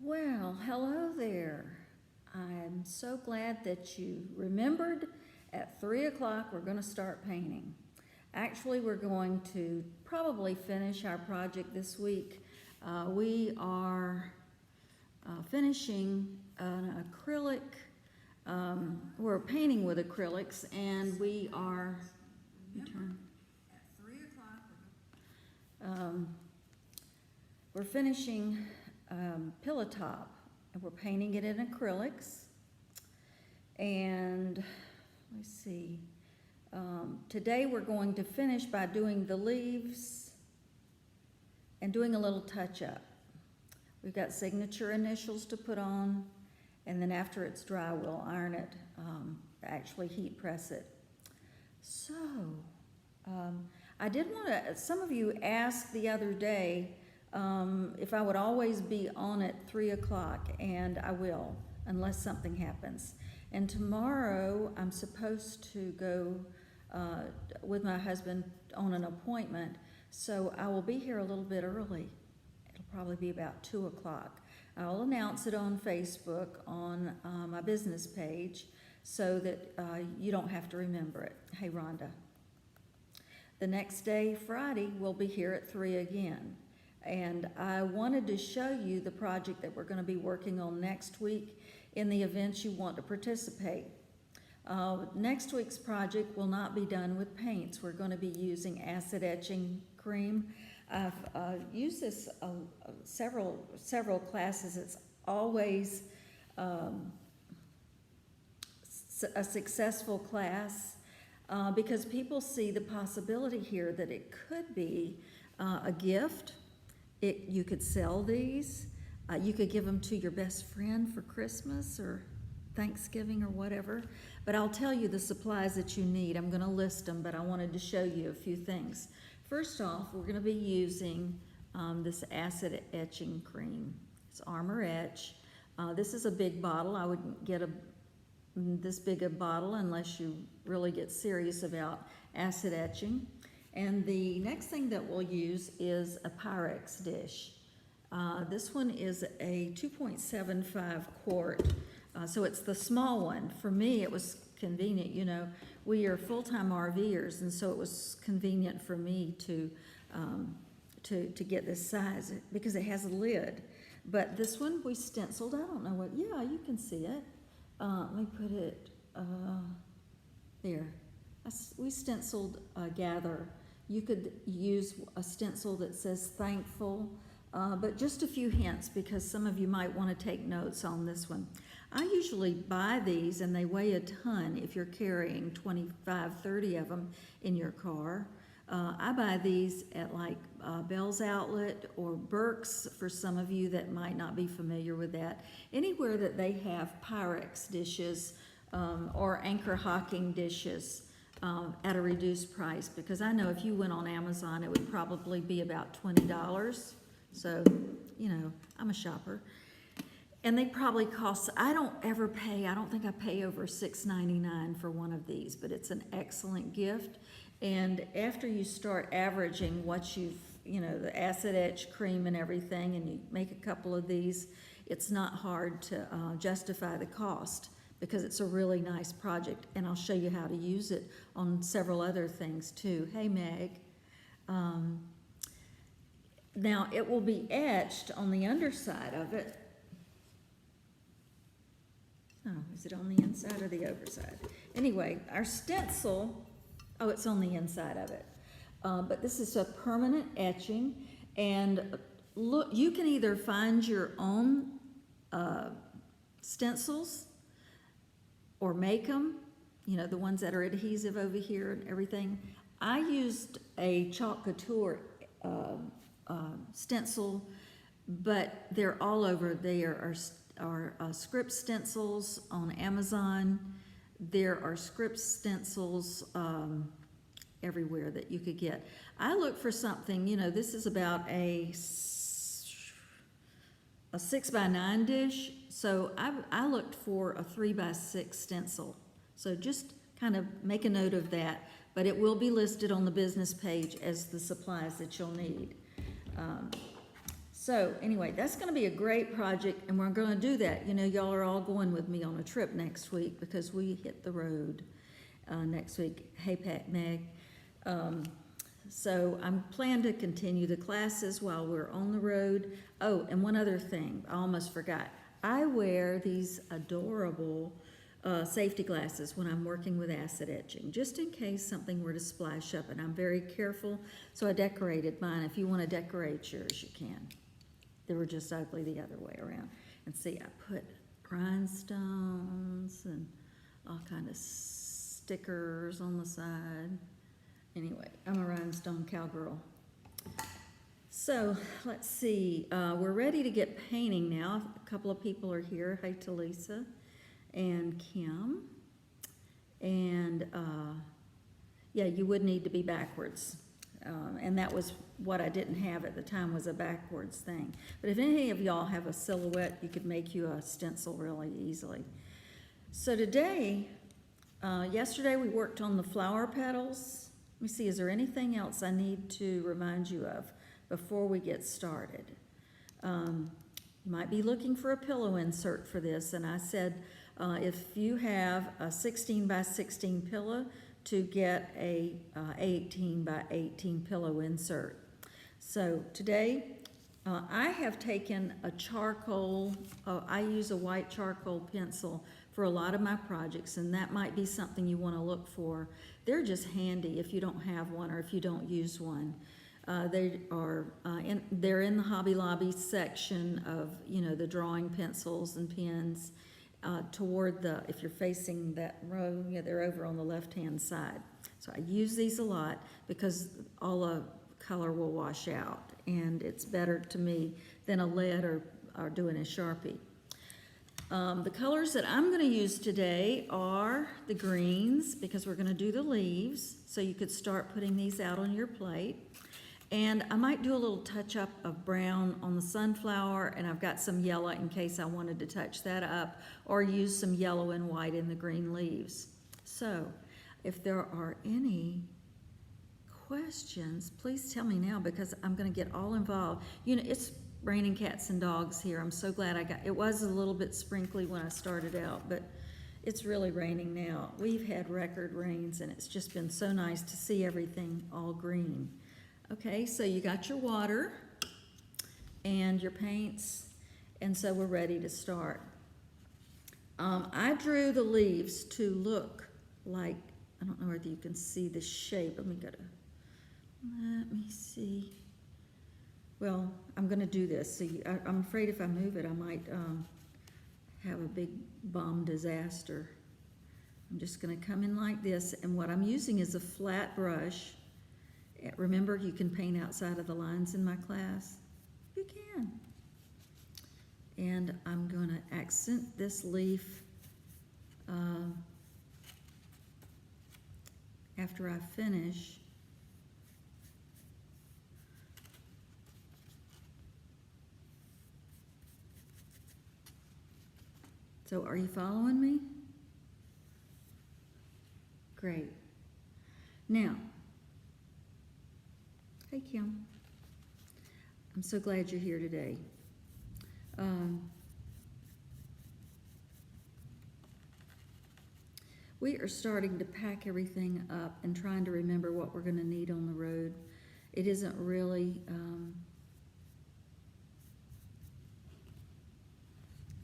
Well, hello there. I'm so glad that you remembered. At 3 o'clock, we're going to start painting. Actually, we're going to probably finish our project this week. We are finishing an acrylic. We're painting with acrylics, and we are. At 3 o'clock. We're finishing pillow top, and we're painting it in acrylics. And let's see, today we're going to finish by doing the leaves and doing a little touch-up. We've got signature initials to put on, and then after it's dry, we'll iron it, actually heat press it. So, I did want to, some of you asked the other day if I would always be on at 3 o'clock, and I will, unless something happens. And tomorrow, I'm supposed to go with my husband on an appointment, so I will be here a little bit early. It'll probably be about 2 o'clock. I'll announce it on Facebook on my business page so that you don't have to remember it. Hey, Rhonda. The next day, Friday, we'll be here at 3 again. And I wanted to show you the project that we're going to be working on next week in the event you want to participate. Next week's project will not be done with paints. We're going to be using acid etching cream. I've used this several classes. It's always a successful class because people see the possibility here that it could be a gift. You could sell these. You could give them to your best friend for Christmas or Thanksgiving or whatever. But I'll tell you the supplies that you need. I'm going to list them, but I wanted to show you a few things. First off, we're going to be using this acid etching cream. It's Armor Etch. This is a big bottle. I wouldn't get this big a bottle unless you really get serious about acid etching. And the next thing that we'll use is a Pyrex dish. This one is a 2.75 quart, so it's the small one. For me, it was convenient. You know, we are full-time RVers, and so it was convenient for me to get this size because it has a lid. But this one we stenciled. I don't know what. Yeah, you can see it. Let me put it there. We stenciled Gather. You could use a stencil that says thankful, but just a few hints because some of you might want to take notes on this one. I usually buy these and they weigh a ton if you're carrying 25, 30 of them in your car. I buy these at like Bell's Outlet or Burke's for some of you that might not be familiar with that. Anywhere that they have Pyrex dishes or anchor hocking dishes. At a reduced price, because I know if you went on Amazon, it would probably be about $20. So, you know, I'm a shopper. And they probably cost, I don't think I pay over $6.99 for one of these, but it's an excellent gift. And after you start averaging what the acid etch cream and everything, and you make a couple of these, it's not hard to justify the cost, because it's a really nice project, and I'll show you how to use it on several other things too. Hey, Meg. Now, it will be etched on the underside of it. Oh, is it on the inside or the overside? Anyway, our stencil, it's on the inside of it. But this is a permanent etching, and look, you can either find your own stencils or make them, the ones that are adhesive over here and everything. I used a Chalk Couture stencil, but they're all over. There are script stencils on Amazon. There are script stencils everywhere that you could get. I looked for something, this is about a 6x9 dish, so I looked for a 3x6 stencil. So just kind of make a note of that, but it will be listed on the business page as the supplies that you'll need. So anyway, that's going to be a great project, and we're going to do that. You know, y'all are all going with me on a trip next week because we hit the road next week. Hey, Pat, Meg. So I'm planning to continue the classes while we're on the road. Oh, and one other thing, I almost forgot. I wear these adorable safety glasses when I'm working with acid etching, just in case something were to splash up, and I'm very careful, so I decorated mine. If you want to decorate yours, you can. They were just ugly the other way around. And see, I put rhinestones and all kind of stickers on the side. Anyway, I'm a rhinestone cowgirl. So, let's see. We're ready to get painting now. A couple of people are here. Hey to Lisa and Kim. And, yeah, you would need to be backwards. And that was what I didn't have at the time, was a backwards thing. But if any of y'all have a silhouette, you could make you a stencil really easily. So today, yesterday we worked on the flower petals. Let me see, is there anything else I need to remind you of before we get started? You might be looking for a pillow insert for this, and I said if you have a 16 by 16 pillow, to get a 18 by 18 pillow insert. So today, I have taken a charcoal, I use a white charcoal pencil for a lot of my projects, and that might be something you want to look for. They're just handy if you don't have one or if you don't use one. They're in the Hobby Lobby section of, you know, the drawing pencils and pens. Toward the, if you're facing that row, yeah, they're over on the left-hand side. So I use these a lot because all the color will wash out, and it's better to me than a lead or doing a Sharpie. The colors that I'm going to use today are the greens, because we're going to do the leaves, so you could start putting these out on your plate. And I might do a little touch-up of brown on the sunflower, and I've got some yellow in case I wanted to touch that up, or use some yellow and white in the green leaves. So, if there are any questions, please tell me now, because I'm going to get all involved. You know, it's raining cats and dogs here. I'm so glad it was a little bit sprinkly when I started out, but it's really raining now. We've had record rains, and it's just been so nice to see everything all green. Okay, so you got your water and your paints, and so we're ready to start. I drew the leaves to look like, I don't know whether you can see the shape. Let me see. Well, I'm going to do this. So I'm afraid if I move it, I might have a big bomb disaster. I'm just going to come in like this, and what I'm using is a flat brush. Remember, you can paint outside of the lines in my class. You can. And I'm going to accent this leaf after I finish. So are you following me? Great. Now, hey, Kim. I'm so glad you're here today. We are starting to pack everything up and trying to remember what we're going to need on the road. It isn't really,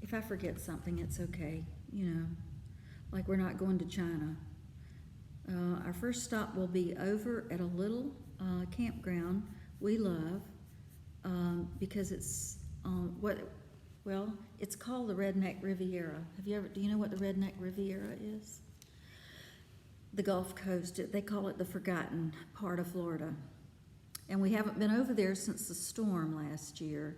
if I forget something, it's okay, you know, like we're not going to China. Our first stop will be over at a little campground we love, because it's it's called the Redneck Riviera. Do you know what the Redneck Riviera is? The Gulf Coast. They call it the forgotten part of Florida. And we haven't been over there since the storm last year.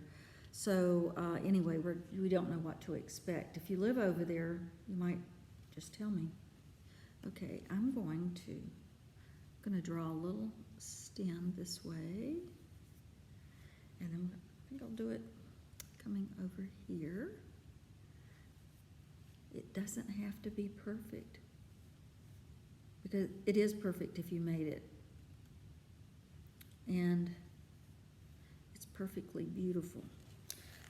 So anyway, we don't know what to expect. If you live over there, you might just tell me. Okay, I'm going to draw a little stem this way, and then I think I'll do it coming over here. It doesn't have to be perfect, because it is perfect if you made it, and it's perfectly beautiful.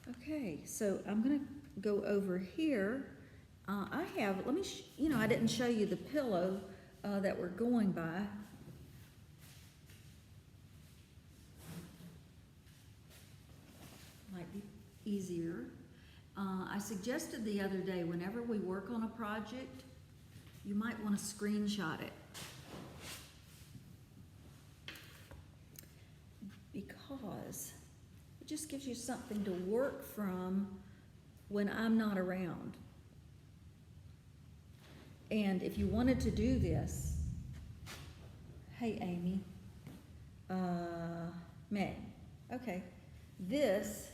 Okay, so I'm gonna go over here. I have, let me, I didn't show you the pillow that we're going by. Might be easier. I suggested the other day, whenever we work on a project, you might want to screenshot it. Because it just gives you something to work from when I'm not around. And if you wanted to do this, hey Amy, May, okay, this,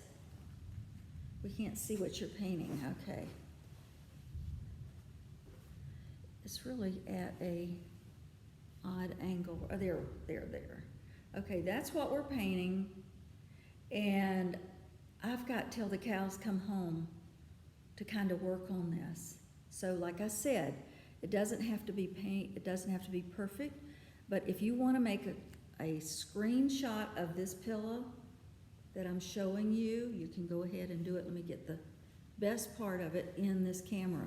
we can't see what you're painting, okay. It's really at a odd angle, oh, there. Okay, that's what we're painting, and I've got till the cows come home to kind of work on this. So like I said, it doesn't have to be it doesn't have to be perfect, but if you want to make a screenshot of this pillow that I'm showing you, you can go ahead and do it. Let me get the best part of it in this camera.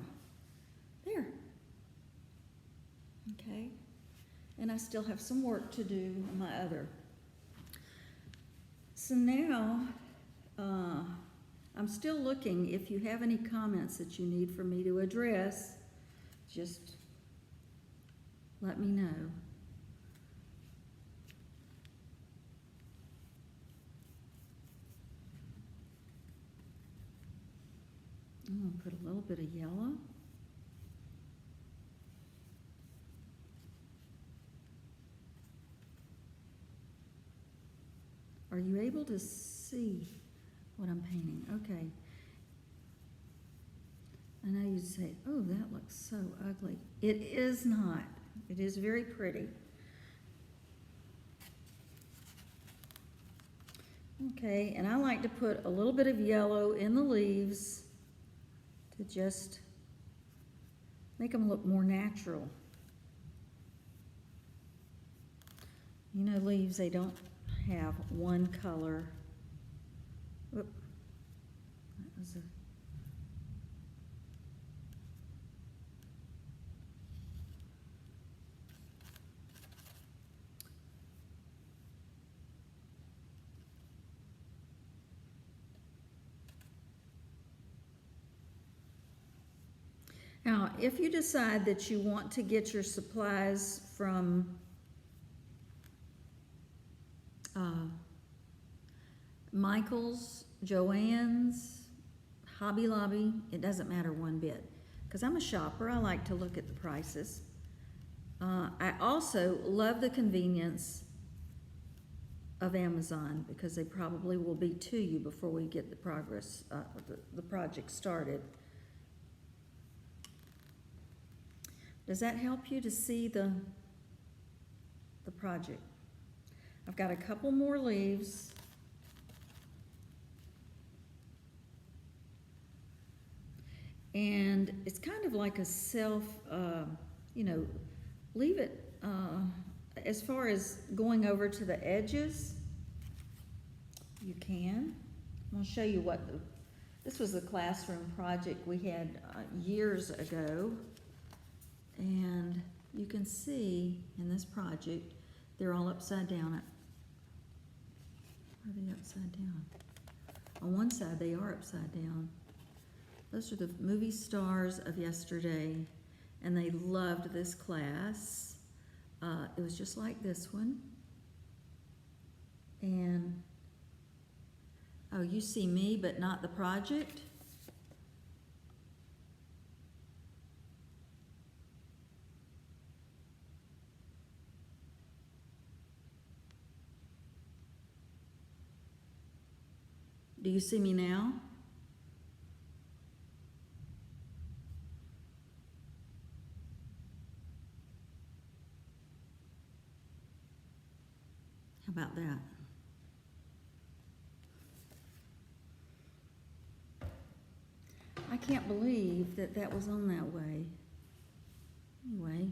There. Okay. And I still have some work to do on my other. So now, I'm still looking. If you have any comments that you need for me to address, just let me know. I'm going to put a little bit of yellow. Are you able to see what I'm painting? Okay. I know you'd say, oh, that looks so ugly. It is not. It is very pretty. Okay, and I like to put a little bit of yellow in the leaves to just make them look more natural. You know, leaves, they don't have one color. Whoop. That was a... Now, if you decide that you want to get your supplies from Michael's, Joann's, Hobby Lobby, it doesn't matter one bit. Because I'm a shopper, I like to look at the prices. I also love the convenience of Amazon because they probably will be to you before we get the project started. Does that help you to see the project? I've got a couple more leaves. And it's kind of like a self, leave it, as far as going over to the edges, you can. I'm going to show you what this was the classroom project we had years ago. And you can see in this project, they're all upside down. Are they upside down? On one side, they are upside down. Those are the movie stars of yesterday, and they loved this class. It was just like this one. And, oh, you see me, but not the project? Do you see me now? How about that? I can't believe that that was on that way. Anyway,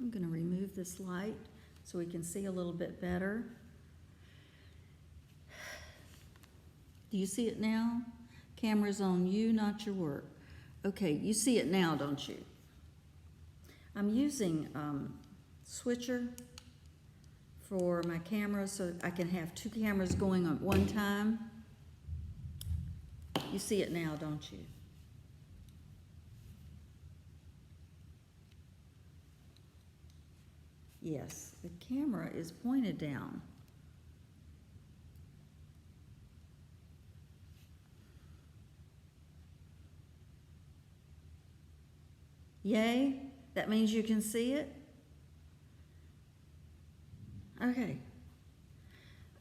I'm going to remove this light so we can see a little bit better. Do you see it now? Camera's on you, not your work. Okay, you see it now, don't you? I'm using switcher for my camera so I can have two cameras going at one time. You see it now, don't you? Yes, the camera is pointed down. Yay? That means you can see it? Okay.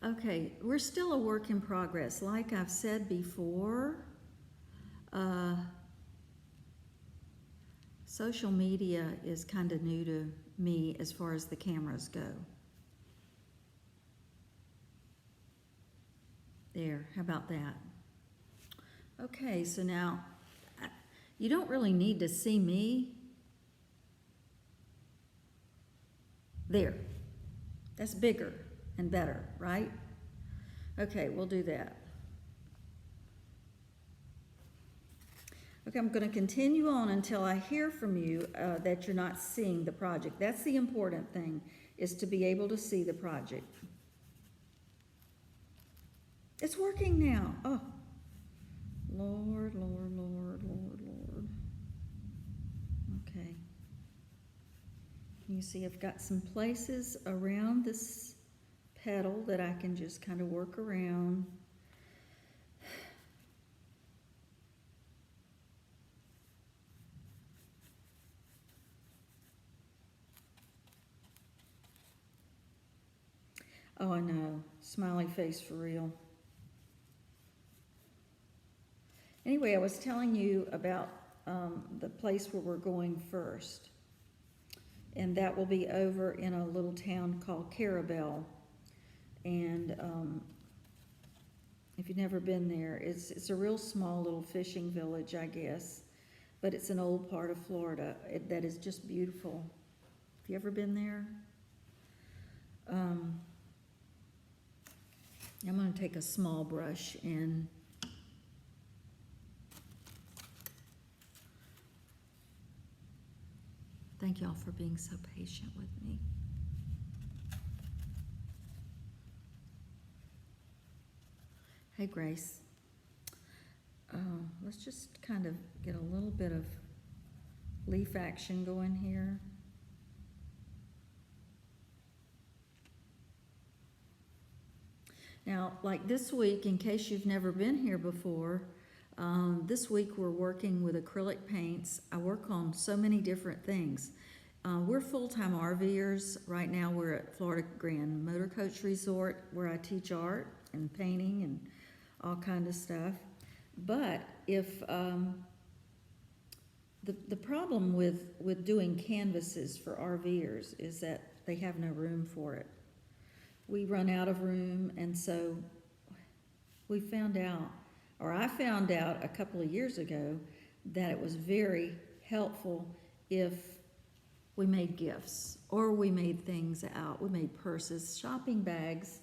Okay, we're still a work in progress. Like I've said before, social media is kind of new to me as far as the cameras go. There, how about that? Okay, so now, you don't really need to see me. There, that's bigger and better, right? Okay, we'll do that. Okay, I'm going to continue on until I hear from you that you're not seeing the project. That's the important thing, is to be able to see the project. It's working now. Oh, Lord, Lord, Lord, Lord, Lord. Okay. You see I've got some places around this petal that I can just kind of work around. Oh, I know. Smiley face for real. Anyway, I was telling you about the place where we're going first. And that will be over in a little town called Carabel. And if you've never been there, it's a real small little fishing village, I guess. But it's an old part of Florida that is just beautiful. Have you ever been there? I'm going to take a small brush and thank y'all for being so patient with me. Hey, Grace. Let's just kind of get a little bit of leaf action going here. Now, like this week, in case you've never been here before, this week we're working with acrylic paints. I work on so many different things. We're full-time RVers. Right now we're at Florida Grand Motor Coach Resort where I teach art and painting and all kind of stuff. But if the problem with doing canvases for RVers is that they have no room for it. We run out of room, and so we found out, or I found out a couple of years ago, that it was very helpful if we made gifts or we made things out. We made purses, shopping bags.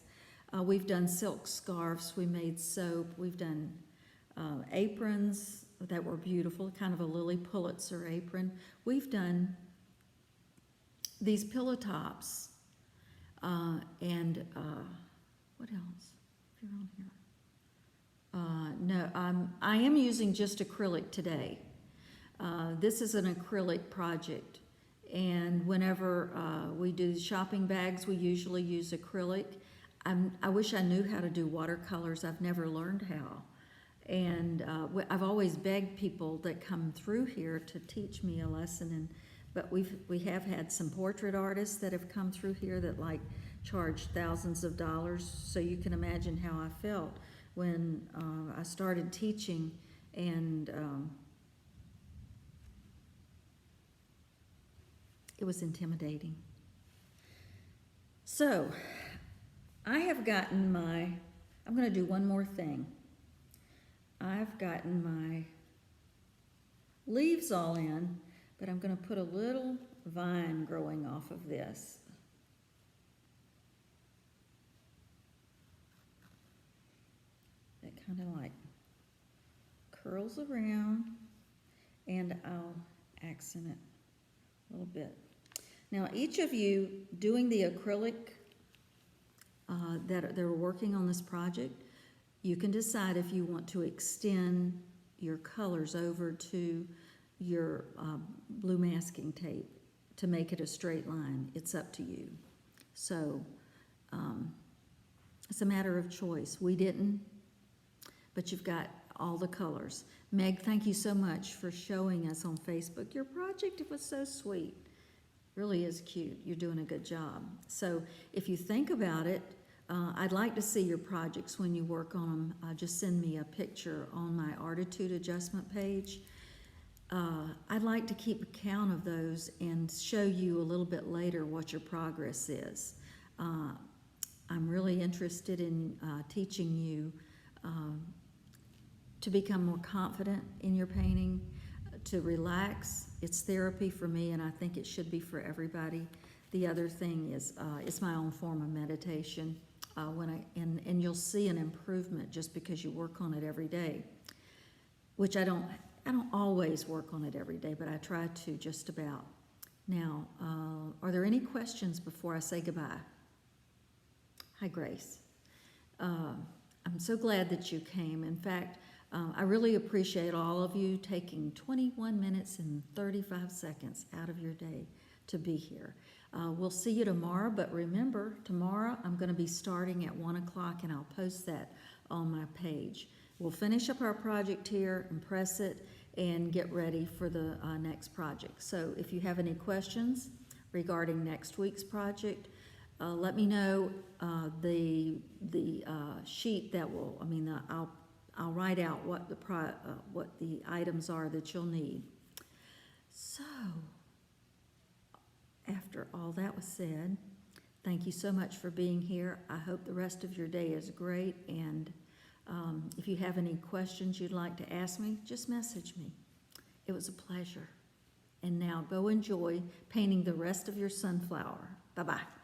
We've done silk scarves. We made soap. We've done aprons that were beautiful, kind of a Lily Pulitzer apron. We've done these pillow tops. And what else? If you're on here. No, I am using just acrylic today. This is an acrylic project. And whenever we do shopping bags, we usually use acrylic. I wish I knew how to do watercolors. I've never learned how. And I've always begged people that come through here to teach me a lesson. But we have had some portrait artists that have come through here that like charge thousands of dollars. So you can imagine how I felt when I started teaching, and it was intimidating. So I have gotten I'm going to do one more thing. I've gotten my leaves all in, but I'm going to put a little vine growing off of this. That kind of like curls around, and I'll accent it a little bit. Now, each of you doing the acrylic that are working on this project, you can decide if you want to extend your colors over to your blue masking tape to make it a straight line. It's up to you. So it's a matter of choice. We didn't, but you've got all the colors. Meg, thank you so much for showing us on Facebook your project. It was so sweet. Really is cute. You're doing a good job. So if you think about it, I'd like to see your projects when you work on them. Just send me a picture on my ARTitude Adjustment page. I'd like to keep a count of those and show you a little bit later what your progress is. I'm really interested in teaching you to become more confident in your painting, to relax. It's therapy for me, and I think it should be for everybody. The other thing is it's my own form of meditation. And you'll see an improvement just because you work on it every day, which I don't always work on it every day, but I try to just about. Now, are there any questions before I say goodbye? Hi, Grace. I'm so glad that you came. In fact, I really appreciate all of you taking 21 minutes and 35 seconds out of your day to be here. We'll see you tomorrow, but remember, tomorrow I'm going to be starting at 1 o'clock, and I'll post that on my page. We'll finish up our project here, impress it, and get ready for the next project. So if you have any questions regarding next week's project, let me know. The sheet that will, I'll write out what the items are that you'll need. So, after all that was said, thank you so much for being here. I hope the rest of your day is great, and if you have any questions you'd like to ask me, just message me. It was a pleasure. And now go enjoy painting the rest of your sunflower. Bye-bye.